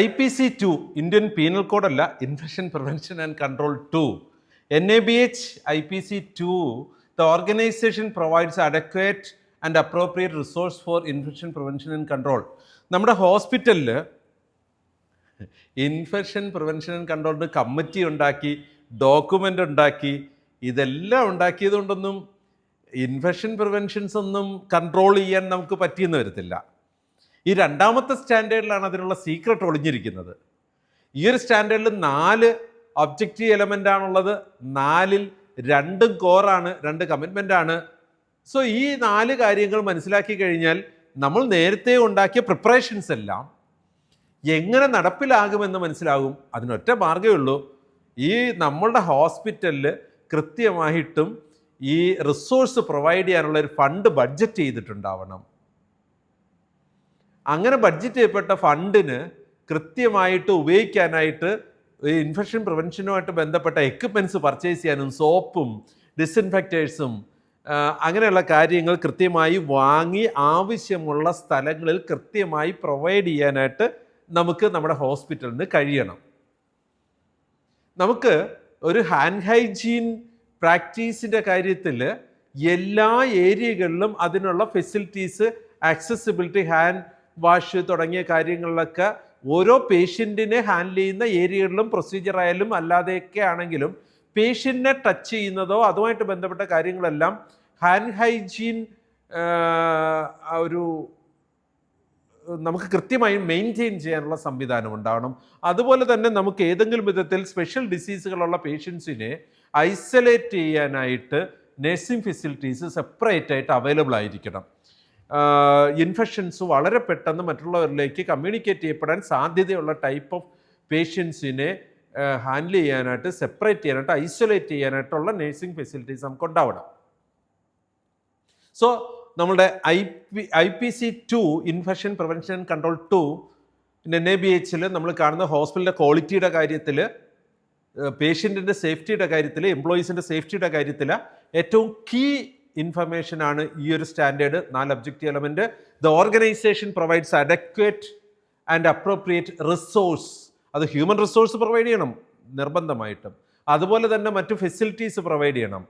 IPC2 Indian penal code അല്ല, infection prevention and control 2. NABH IPC2, the organization provides adequate and appropriate resource for infection prevention and control. നമ്മുടെ ഹോസ്പിറ്റലിൽ infection prevention and കൺട്രോളിന് committee ഉണ്ടാക്കി, document ഉണ്ടാക്കി, ഇതെല്ലാം ഉണ്ടാക്കിയത് കൊണ്ടൊന്നും infection preventions ഒന്നും control ചെയ്യാൻ നമുക്ക് പറ്റിയെന്ന് വരത്തില്ല. ഈ രണ്ടാമത്തെ സ്റ്റാൻഡേർഡിലാണ് അതിനുള്ള സീക്രട്ട് ഒളിഞ്ഞിരിക്കുന്നത്. ഈ ഒരു സ്റ്റാൻഡേർഡിൽ 4 ഒബ്ജക്റ്റീവ് എലമെൻ്റ് ആണുള്ളത്. 4-ൽ 2 കോറാണ്, 2 കമ്മിറ്റ്മെൻ്റ് ആണ്. സോ ഈ 4 കാര്യങ്ങൾ മനസ്സിലാക്കി കഴിഞ്ഞാൽ നമ്മൾ നേരത്തെ ഉണ്ടാക്കിയ പ്രിപ്പറേഷൻസ് എല്ലാം എങ്ങനെ നടപ്പിലാകുമെന്ന് മനസ്സിലാകും. അതിനൊറ്റ മാർഗ്ഗമേ ഉള്ളൂ, ഈ നമ്മളുടെ ഹോസ്പിറ്റലിൽ കൃത്യമായിട്ടും ഈ റിസോഴ്സ് പ്രൊവൈഡ് ചെയ്യാനുള്ള ഒരു ഫണ്ട് ബഡ്ജറ്റ് ചെയ്തിട്ടുണ്ടാവണം. അങ്ങനെ ബഡ്ജറ്റ് ചെയ്യപ്പെട്ട ഫണ്ടിന് കൃത്യമായിട്ട് ഉപയോഗിക്കാനായിട്ട് ഇൻഫെക്ഷൻ പ്രിവെൻഷനുമായിട്ട് ബന്ധപ്പെട്ട എക്യുപ്മെൻറ്റ്സ് പർച്ചേസ് ചെയ്യാനും സോപ്പും ഡിസിൻഫെക്റ്റേഴ്സും അങ്ങനെയുള്ള കാര്യങ്ങൾ കൃത്യമായി വാങ്ങി ആവശ്യമുള്ള സ്ഥലങ്ങളിൽ കൃത്യമായി പ്രൊവൈഡ് ചെയ്യാനായിട്ട് നമുക്ക് നമ്മുടെ ഹോസ്പിറ്റലിന് കഴിയണം. നമുക്ക് ഒരു ഹാൻഡ് ഹൈജീൻ പ്രാക്ടീസിൻ്റെ കാര്യത്തിൽ എല്ലാ ഏരിയകളിലും അതിനുള്ള ഫെസിലിറ്റീസ്, ആക്സസിബിലിറ്റി, ഹാൻഡ് വാഷ് തുടങ്ങിയ കാര്യങ്ങളിലൊക്കെ ഓരോ പേഷ്യൻറ്റിനെ ഹാൻഡിൽ ചെയ്യുന്ന ഏരിയകളിലും പ്രൊസീജിയർ ആയാലും അല്ലാതെയൊക്കെ ആണെങ്കിലും പേഷ്യൻറ്റിനെ ടച്ച് ചെയ്യുന്നതോ അതുമായിട്ട് ബന്ധപ്പെട്ട കാര്യങ്ങളെല്ലാം ഹാൻഡ് ഹൈജീൻ ഒരു നമുക്ക് കൃത്യമായി മെയിൻറ്റെയിൻ ചെയ്യാനുള്ള സംവിധാനം ഉണ്ടാവണം. അതുപോലെ തന്നെ നമുക്ക് ഏതെങ്കിലും വിധത്തിൽ സ്പെഷ്യൽ ഡിസീസുകളുള്ള പേഷ്യൻസിനെ ഐസൊലേറ്റ് ചെയ്യാനായിട്ട് നഴ്സിംഗ് ഫെസിലിറ്റീസ് സെപ്പറേറ്റ് ആയിട്ട് അവൈലബിൾ ആയിരിക്കണം. ഇൻഫെക്ഷൻസ് വളരെ പെട്ടെന്ന് മറ്റുള്ളവരിലേക്ക് കമ്മ്യൂണിക്കേറ്റ് ചെയ്യപ്പെടാൻ സാധ്യതയുള്ള ടൈപ്പ് ഓഫ് പേഷ്യൻസിനെ ഹാൻഡിൽ ചെയ്യാനായിട്ട്, സെപ്പറേറ്റ് ചെയ്യാനായിട്ട്, ഐസൊലേറ്റ് ചെയ്യാനായിട്ടുള്ള നഴ്സിംഗ് ഫെസിലിറ്റീസ് നമുക്ക് ഉണ്ടാവണം. സോ നമ്മുടെ IPC2 infection prevention and control 2 NABHൽ നമ്മൾ കാണുന്ന ഹോസ്പിറ്റലിൻ്റെ ക്വാളിറ്റിയുടെ കാര്യത്തിൽ, പേഷ്യൻറ്റിൻ്റെ സേഫ്റ്റിയുടെ കാര്യത്തിൽ, എംപ്ലോയീസിൻ്റെ സേഫ്റ്റിയുടെ കാര്യത്തിൽ ഏറ്റവും കീ ഇൻഫർമേഷനാണ് ഈ ഒരു standard. 4 objective element. The organisation provides അഡക്വേറ്റ് and appropriate resource. അത് ഹ്യൂമൻ റിസോഴ്സ് പ്രൊവൈഡ് ചെയ്യണം നിർബന്ധമായിട്ടും, അതുപോലെ തന്നെ മറ്റു ഫെസിലിറ്റീസ് പ്രൊവൈഡ് ചെയ്യണം.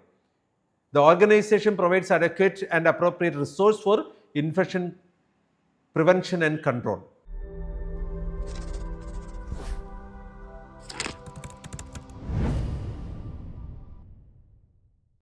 The organization provides adequate and appropriate resource for infection prevention and control.